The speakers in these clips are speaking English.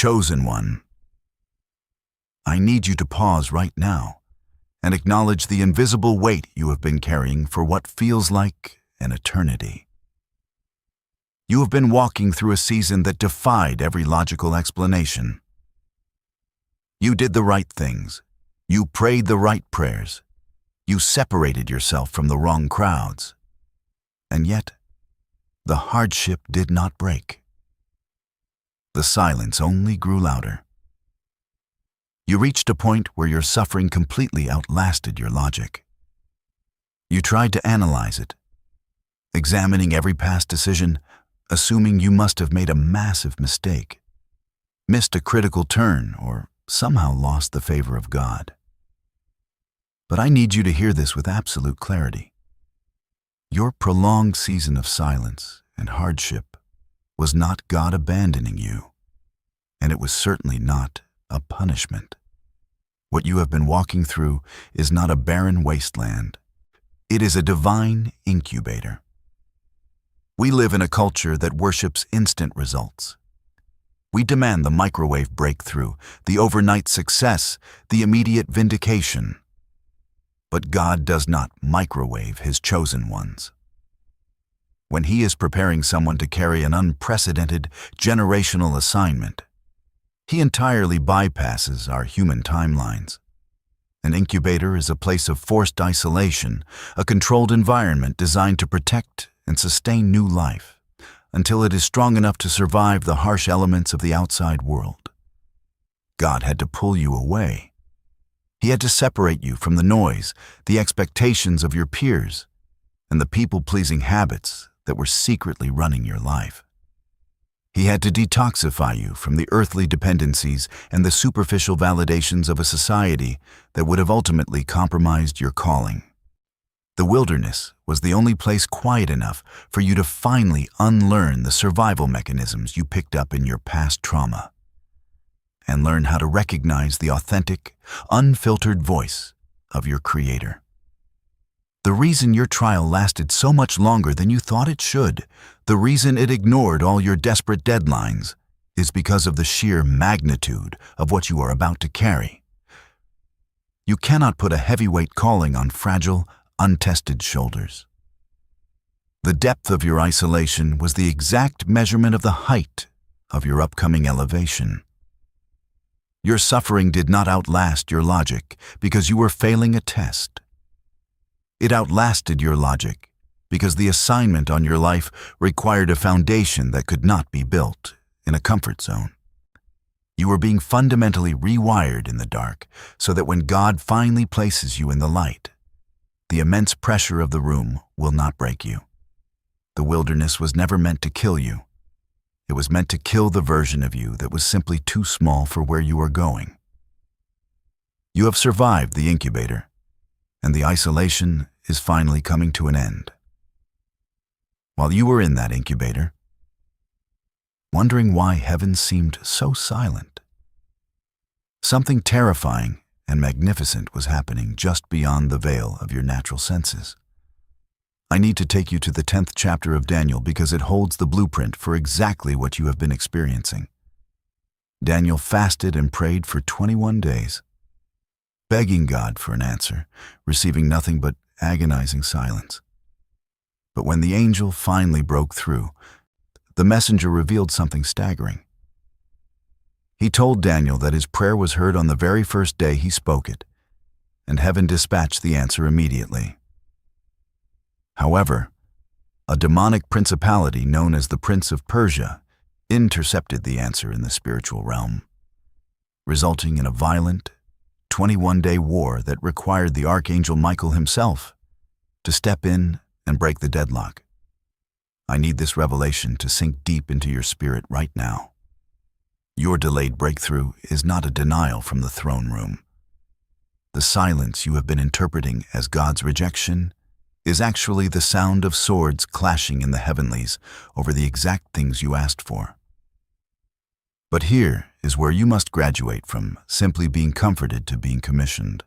chosen one. I need you to pause right now and acknowledge the invisible weight you have been carrying for what feels like an eternity. You have been walking through a season that defied every logical explanation. You did the right things. You prayed the right prayers. You separated yourself from the wrong crowds. And yet, the hardship did not break. The silence only grew louder. You reached a point where your suffering completely outlasted your logic. You tried to analyze it, examining every past decision, assuming you must have made a massive mistake, missed a critical turn, or somehow lost the favor of God. But I need you to hear this with absolute clarity. Your prolonged season of silence and hardship was not God abandoning you, and it was certainly not a punishment. What you have been walking through is not a barren wasteland. It is a divine incubator. We live in a culture that worships instant results. We demand the microwave breakthrough, the overnight success, the immediate vindication. But God does not microwave His chosen ones. When He is preparing someone to carry an unprecedented generational assignment, He entirely bypasses our human timelines. An incubator is a place of forced isolation, a controlled environment designed to protect and sustain new life until it is strong enough to survive the harsh elements of the outside world. God had to pull you away. He had to separate you from the noise, the expectations of your peers, and the people-pleasing habits that were secretly running your life. He had to detoxify you from the earthly dependencies and the superficial validations of a society that would have ultimately compromised your calling. The wilderness was the only place quiet enough for you to finally unlearn the survival mechanisms you picked up in your past trauma, and learn how to recognize the authentic, unfiltered voice of your Creator. The reason your trial lasted so much longer than you thought it should, the reason it ignored all your desperate deadlines, is because of the sheer magnitude of what you are about to carry. You cannot put a heavyweight calling on fragile, untested shoulders. The depth of your isolation was the exact measurement of the height of your upcoming elevation. Your suffering did not outlast your logic because you were failing a test. It outlasted your logic because the assignment on your life required a foundation that could not be built in a comfort zone. You were being fundamentally rewired in the dark so that when God finally places you in the light, the immense pressure of the room will not break you. The wilderness was never meant to kill you. It was meant to kill the version of you that was simply too small for where you are going. You have survived the incubator, and the isolation is finally coming to an end. While you were in that incubator, wondering why heaven seemed so silent, something terrifying and magnificent was happening just beyond the veil of your natural senses. I need to take you to the 10th chapter of Daniel because it holds the blueprint for exactly what you have been experiencing. Daniel fasted and prayed for 21 days, begging God for an answer, receiving nothing but agonizing silence. But when the angel finally broke through, the messenger revealed something staggering. He told Daniel that his prayer was heard on the very first day he spoke it, and heaven dispatched the answer immediately. However, a demonic principality known as the Prince of Persia intercepted the answer in the spiritual realm, resulting in a violent, 21-day war that required the Archangel Michael himself to step in and break the deadlock. I need this revelation to sink deep into your spirit right now. Your delayed breakthrough is not a denial from the throne room. The silence you have been interpreting as God's rejection is actually the sound of swords clashing in the heavenlies over the exact things you asked for. But here is where you must graduate from simply being comforted to being commissioned.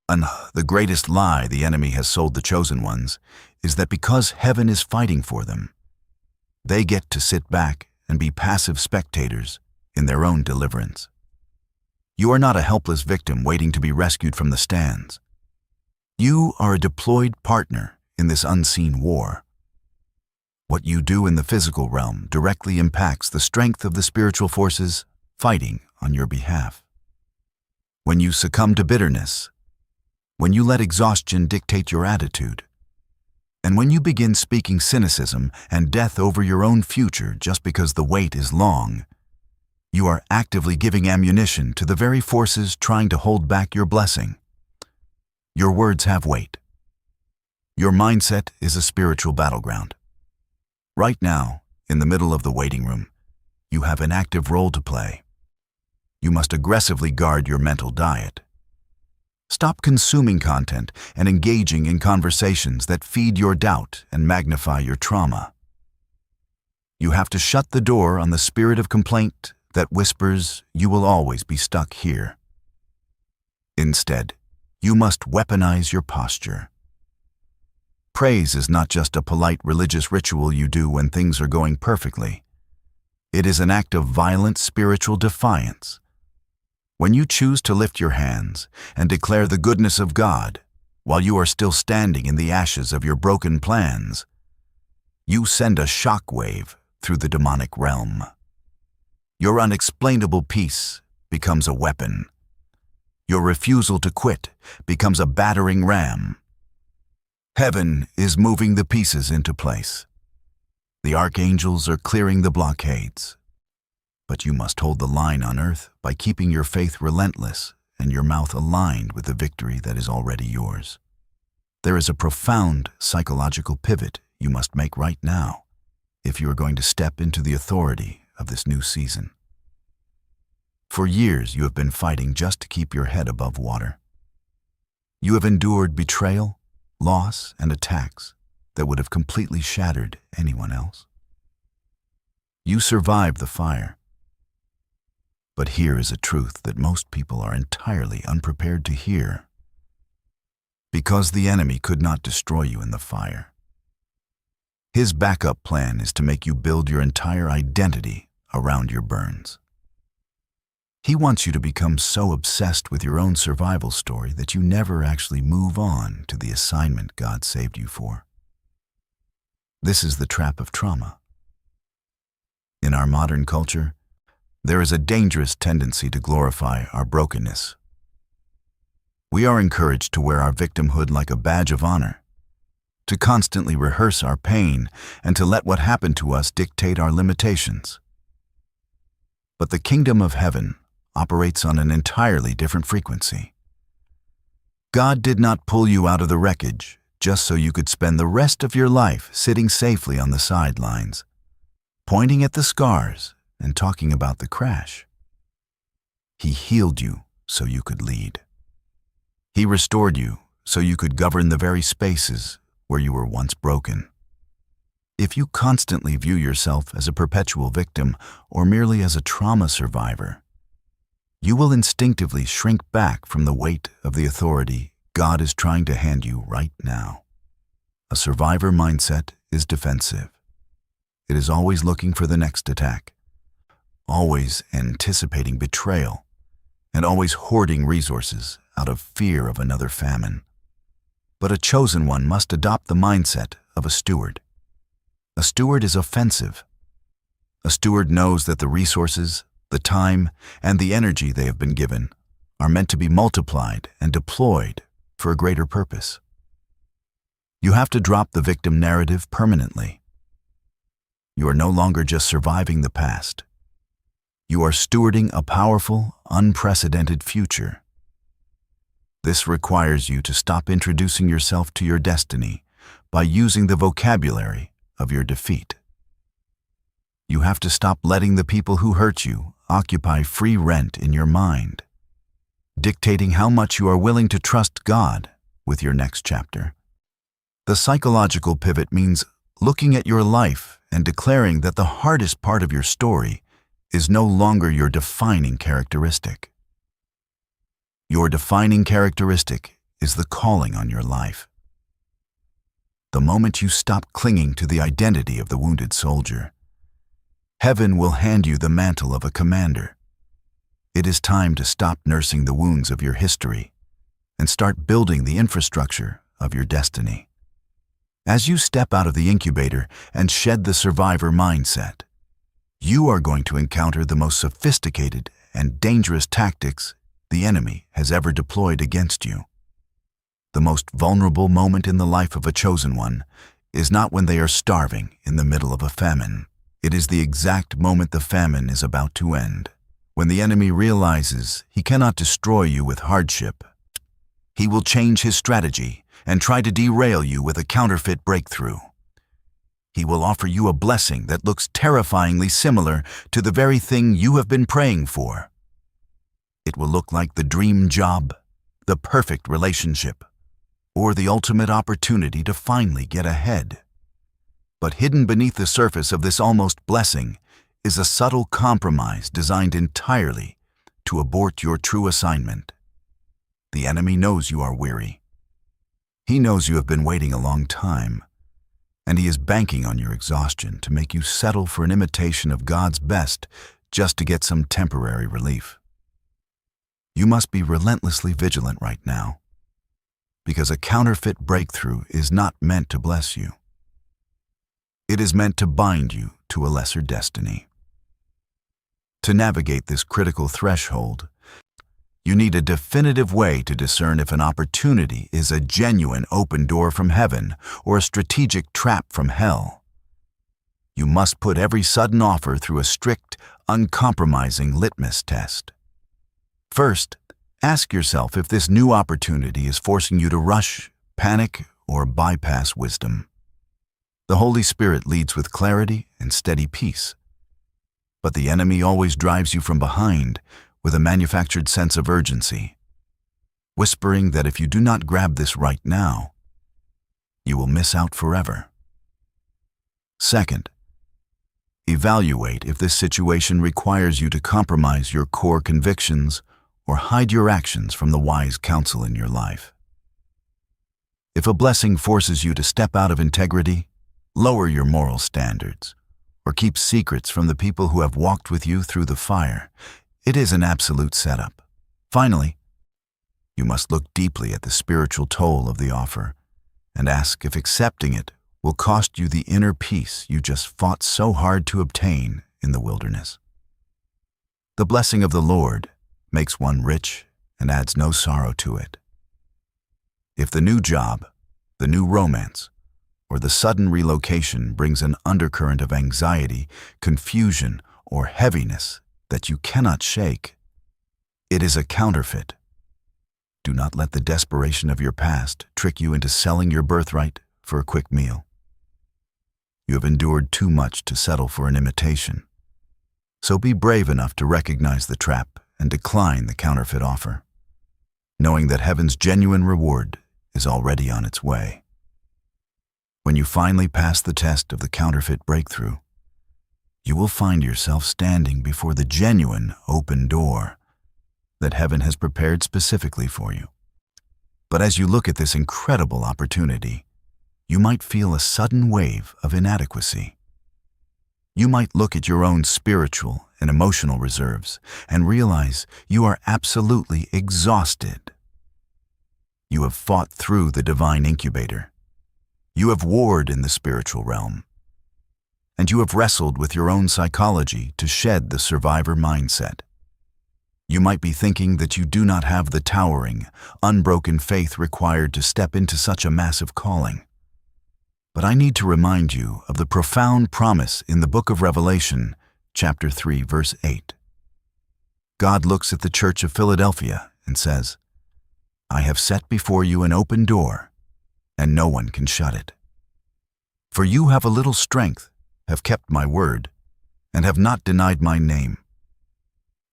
And the greatest lie the enemy has sold the chosen ones is that because heaven is fighting for them, they get to sit back and be passive spectators in their own deliverance. You are not a helpless victim waiting to be rescued from the stands. You are a deployed partner in this unseen war. What you do in the physical realm directly impacts the strength of the spiritual forces fighting on your behalf. When you succumb to bitterness, when you let exhaustion dictate your attitude, and when you begin speaking cynicism and death over your own future just because the wait is long, you are actively giving ammunition to the very forces trying to hold back your blessing. Your words have weight. Your mindset is a spiritual battleground. Right now, in the middle of the waiting room, you have an active role to play. You must aggressively guard your mental diet. Stop consuming content and engaging in conversations that feed your doubt and magnify your trauma. You have to shut the door on the spirit of complaint that whispers you will always be stuck here. Instead, you must weaponize your posture. Praise is not just a polite religious ritual you do when things are going perfectly. It is an act of violent spiritual defiance. When you choose to lift your hands and declare the goodness of God while you are still standing in the ashes of your broken plans, you send a shockwave through the demonic realm. Your unexplainable peace becomes a weapon. Your refusal to quit becomes a battering ram. Heaven is moving the pieces into place. The archangels are clearing the blockades. But you must hold the line on earth by keeping your faith relentless and your mouth aligned with the victory that is already yours. There is a profound psychological pivot you must make right now if you are going to step into the authority of this new season. For years you have been fighting just to keep your head above water. You have endured betrayal, loss, and attacks that would have completely shattered anyone else. You survived the fire. But here is a truth that most people are entirely unprepared to hear. Because the enemy could not destroy you in the fire, his backup plan is to make you build your entire identity around your burns. He wants you to become so obsessed with your own survival story that you never actually move on to the assignment God saved you for. This is the trap of trauma. In our modern culture, there is a dangerous tendency to glorify our brokenness. We are encouraged to wear our victimhood like a badge of honor, to constantly rehearse our pain, and to let what happened to us dictate our limitations. But the kingdom of heaven operates on an entirely different frequency. God did not pull you out of the wreckage just so you could spend the rest of your life sitting safely on the sidelines, pointing at the scars and talking about the crash. He healed you so you could lead. He restored you so you could govern the very spaces where you were once broken. If you constantly view yourself as a perpetual victim or merely as a trauma survivor, you will instinctively shrink back from the weight of the authority God is trying to hand you right now. A survivor mindset is defensive. It is always looking for the next attack, always anticipating betrayal, and always hoarding resources out of fear of another famine. But a chosen one must adopt the mindset of a steward. A steward is offensive. A steward knows that the resources, the time, and the energy they have been given are meant to be multiplied and deployed for a greater purpose. You have to drop the victim narrative permanently. You are no longer just surviving the past. You are stewarding a powerful, unprecedented future. This requires you to stop introducing yourself to your destiny by using the vocabulary of your defeat. You have to stop letting the people who hurt you occupy free rent in your mind, dictating how much you are willing to trust God with your next chapter. The psychological pivot means looking at your life and declaring that the hardest part of your story is no longer your defining characteristic. Your defining characteristic is the calling on your life. The moment you stop clinging to the identity of the wounded soldier, Heaven will hand you the mantle of a commander. It is time to stop nursing the wounds of your history and start building the infrastructure of your destiny. As you step out of the incubator and shed the survivor mindset, you are going to encounter the most sophisticated and dangerous tactics the enemy has ever deployed against you. The most vulnerable moment in the life of a chosen one is not when they are starving in the middle of a famine. It is the exact moment the famine is about to end. When the enemy realizes he cannot destroy you with hardship, he will change his strategy and try to derail you with a counterfeit breakthrough. He will offer you a blessing that looks terrifyingly similar to the very thing you have been praying for. It will look like the dream job, the perfect relationship, or the ultimate opportunity to finally get ahead. But hidden beneath the surface of this almost blessing is a subtle compromise designed entirely to abort your true assignment. The enemy knows you are weary. He knows you have been waiting a long time, and he is banking on your exhaustion to make you settle for an imitation of God's best just to get some temporary relief. You must be relentlessly vigilant right now, because a counterfeit breakthrough is not meant to bless you. It is meant to bind you to a lesser destiny. To navigate this critical threshold, you need a definitive way to discern if an opportunity is a genuine open door from heaven or a strategic trap from hell. You must put every sudden offer through a strict, uncompromising litmus test. First, ask yourself if this new opportunity is forcing you to rush, panic, or bypass wisdom. The Holy Spirit leads with clarity and steady peace, but the enemy always drives you from behind with a manufactured sense of urgency, whispering that if you do not grab this right now, you will miss out forever. Second, evaluate if this situation requires you to compromise your core convictions or hide your actions from the wise counsel in your life. If a blessing forces you to step out of integrity, lower your moral standards, or keep secrets from the people who have walked with you through the fire, it is an absolute setup. Finally, you must look deeply at the spiritual toll of the offer and ask if accepting it will cost you the inner peace you just fought so hard to obtain in the wilderness. The blessing of the Lord makes one rich and adds no sorrow to it. If the new job, the new romance, or the sudden relocation brings an undercurrent of anxiety, confusion, or heaviness that you cannot shake, it is a counterfeit. Do not let the desperation of your past trick you into selling your birthright for a quick meal. You have endured too much to settle for an imitation, so be brave enough to recognize the trap and decline the counterfeit offer, knowing that heaven's genuine reward is already on its way. When you finally pass the test of the counterfeit breakthrough, you will find yourself standing before the genuine open door that heaven has prepared specifically for you. But as you look at this incredible opportunity, you might feel a sudden wave of inadequacy. You might look at your own spiritual and emotional reserves and realize you are absolutely exhausted. You have fought through the divine incubator. You have warred in the spiritual realm, and you have wrestled with your own psychology to shed the survivor mindset. You might be thinking that you do not have the towering, unbroken faith required to step into such a massive calling. But I need to remind you of the profound promise in the book of Revelation, chapter 3, verse 8. God looks at the church of Philadelphia and says, "I have set before you an open door, and no one can shut it. For you have a little strength, have kept my word, and have not denied my name."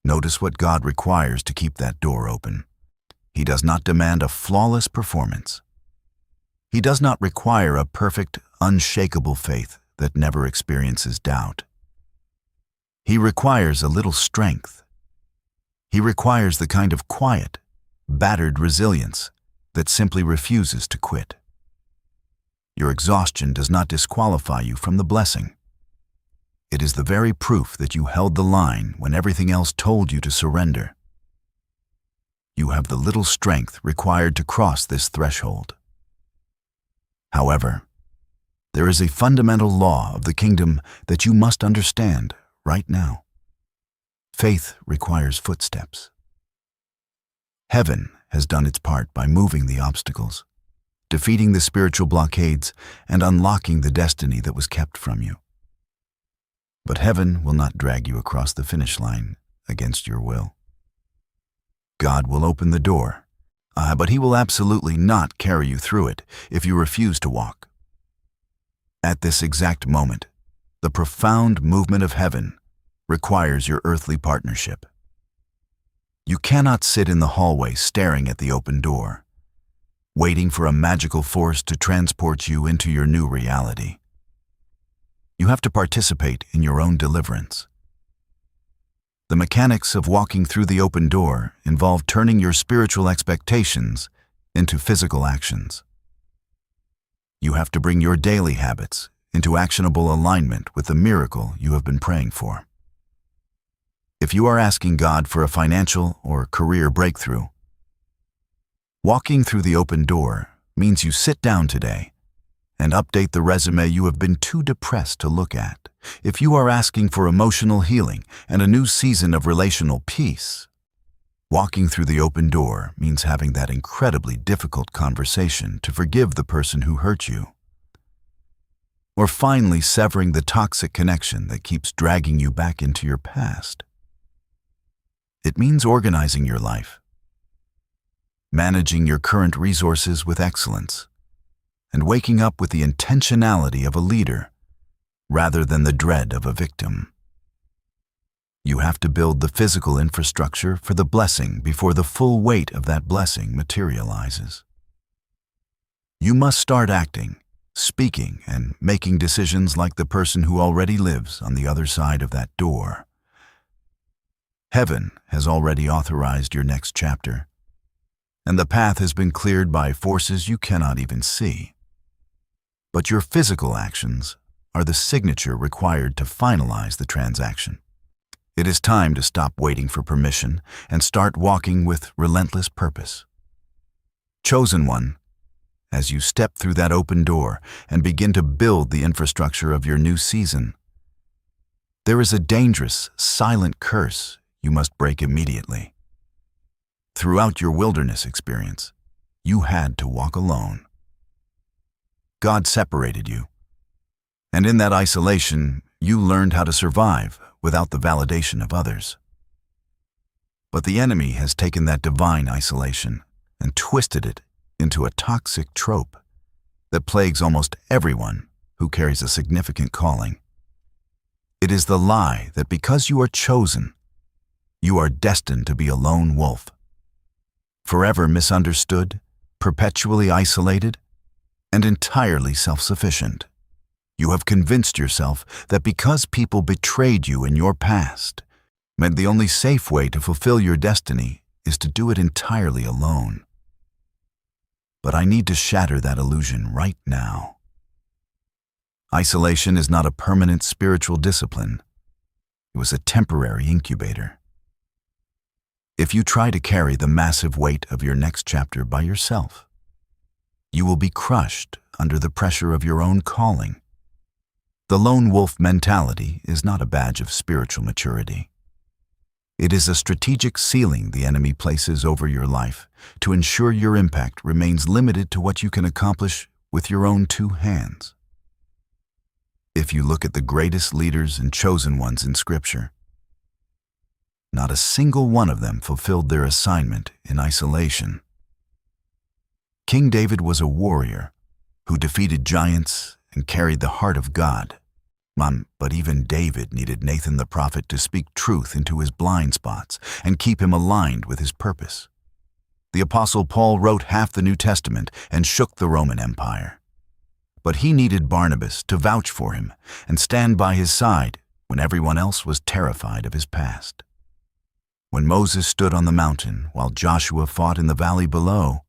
Notice what God requires to keep that door open. He does not demand a flawless performance. He does not require a perfect, unshakable faith that never experiences doubt. He requires a little strength. He requires the kind of quiet, battered resilience that simply refuses to quit. Your exhaustion does not disqualify you from the blessing. It is the very proof that you held the line when everything else told you to surrender. You have the little strength required to cross this threshold. However, there is a fundamental law of the kingdom that you must understand right now. Faith requires footsteps. Heaven has done its part by moving the obstacles, defeating the spiritual blockades, and unlocking the destiny that was kept from you. But heaven will not drag you across the finish line against your will. God will open the door, but He will absolutely not carry you through it if you refuse to walk. At this exact moment, the profound movement of heaven requires your earthly partnership. You cannot sit in the hallway staring at the open door, waiting for a magical force to transport you into your new reality. You have to participate in your own deliverance. The mechanics of walking through the open door involve turning your spiritual expectations into physical actions. You have to bring your daily habits into actionable alignment with the miracle you have been praying for. If you are asking God for a financial or career breakthrough, walking through the open door means you sit down today and update the resume you have been too depressed to look at. If you are asking for emotional healing and a new season of relational peace, walking through the open door means having that incredibly difficult conversation to forgive the person who hurt you, or finally severing the toxic connection that keeps dragging you back into your past. It means organizing your life, managing your current resources with excellence, and waking up with the intentionality of a leader rather than the dread of a victim. You have to build the physical infrastructure for the blessing before the full weight of that blessing materializes. You must start acting, speaking, and making decisions like the person who already lives on the other side of that door. Heaven has already authorized your next chapter, and the path has been cleared by forces you cannot even see. But your physical actions are the signature required to finalize the transaction. It is time to stop waiting for permission and start walking with relentless purpose. Chosen one, as you step through that open door and begin to build the infrastructure of your new season, there is a dangerous, silent curse you must break immediately. Throughout your wilderness experience, you had to walk alone. God separated you, and in that isolation, you learned how to survive without the validation of others. But the enemy has taken that divine isolation and twisted it into a toxic trope that plagues almost everyone who carries a significant calling. It is the lie that because you are chosen, you are destined to be a lone wolf, forever misunderstood, perpetually isolated, and entirely self-sufficient. You have convinced yourself that because people betrayed you in your past, meant the only safe way to fulfill your destiny is to do it entirely alone. But I need to shatter that illusion right now. Isolation is not a permanent spiritual discipline. It was a temporary incubator. If you try to carry the massive weight of your next chapter by yourself, you will be crushed under the pressure of your own calling. The lone wolf mentality is not a badge of spiritual maturity. It is a strategic ceiling the enemy places over your life to ensure your impact remains limited to what you can accomplish with your own two hands. If you look at the greatest leaders and chosen ones in Scripture, not a single one of them fulfilled their assignment in isolation. King David was a warrior who defeated giants and carried the heart of God. But even David needed Nathan the prophet to speak truth into his blind spots and keep him aligned with his purpose. The Apostle Paul wrote half the New Testament and shook the Roman Empire. But he needed Barnabas to vouch for him and stand by his side when everyone else was terrified of his past. When Moses stood on the mountain while Joshua fought in the valley below,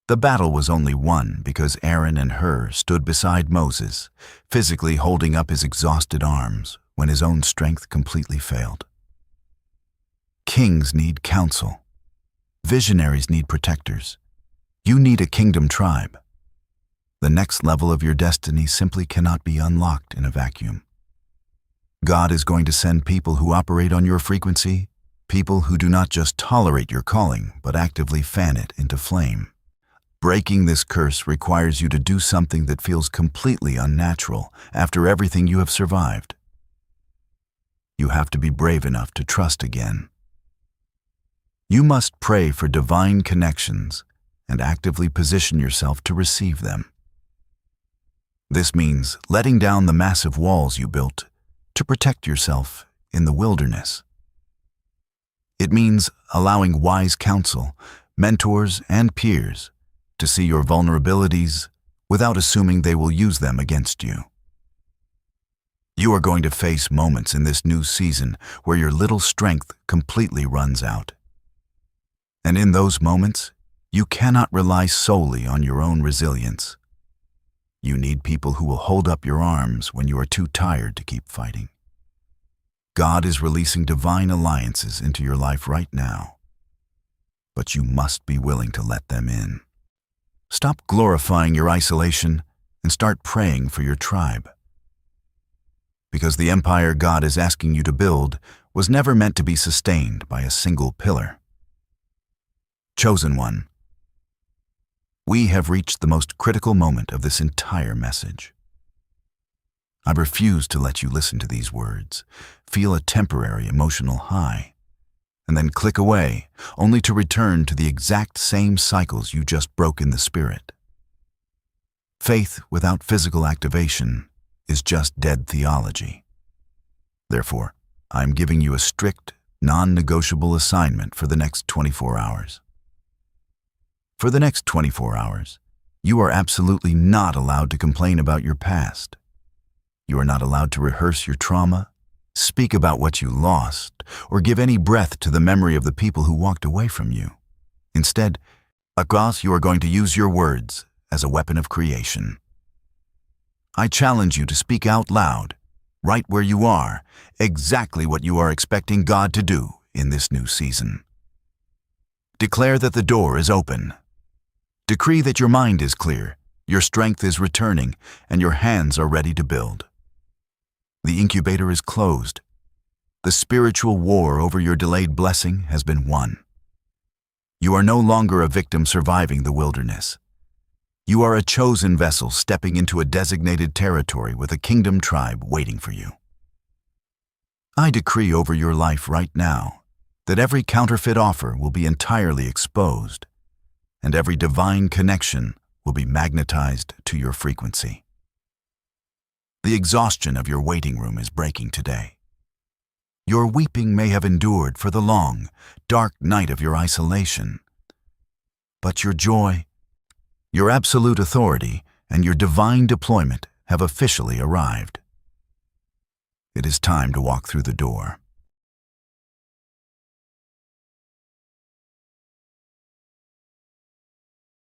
The battle was only won because Aaron and Hur stood beside Moses, physically holding up his exhausted arms when his own strength completely failed. Kings need counsel. Visionaries need protectors. You need a kingdom tribe. The next level of your destiny simply cannot be unlocked in a vacuum. God is going to send people who operate on your frequency, people who do not just tolerate your calling, but actively fan it into flame. Breaking this curse requires you to do something that feels completely unnatural after everything you have survived. You have to be brave enough to trust again. You must pray for divine connections and actively position yourself to receive them. This means letting down the massive walls you built to protect yourself in the wilderness. It means allowing wise counsel, mentors, and peers to see your vulnerabilities without assuming they will use them against you. You are going to face moments in this new season where your little strength completely runs out. And in those moments, you cannot rely solely on your own resilience. You need people who will hold up your arms when you are too tired to keep fighting. God is releasing divine alliances into your life right now, but you must be willing to let them in. Stop glorifying your isolation and start praying for your tribe. Because the empire God is asking you to build was never meant to be sustained by a single pillar. Chosen one, we have reached the most critical moment of this entire message. I refuse to let you listen to these words, feel a temporary emotional high, and then click away, only to return to the exact same cycles you just broke in the spirit. Faith without physical activation is just dead theology. Therefore, I am giving you a strict, non-negotiable assignment for the next 24 hours. For the next 24 hours, you are absolutely not allowed to complain about your past. You are not allowed to rehearse your trauma, speak about what you lost, or give any breath to the memory of the people who walked away from you. Instead, across, you are going to use your words as a weapon of creation. I challenge you to speak out loud, right where you are, exactly what you are expecting God to do in this new season. Declare that the door is open. Decree that your mind is clear, your strength is returning, and your hands are ready to build. The incubator is closed. The spiritual war over your delayed blessing has been won. You are no longer a victim surviving the wilderness. You are a chosen vessel stepping into a designated territory with a kingdom tribe waiting for you. I decree over your life right now that every counterfeit offer will be entirely exposed, and every divine connection will be magnetized to your frequency. The exhaustion of your waiting room is breaking today. Your weeping may have endured for the long, dark night of your isolation, but your joy, your absolute authority, and your divine deployment have officially arrived. It is time to walk through the door.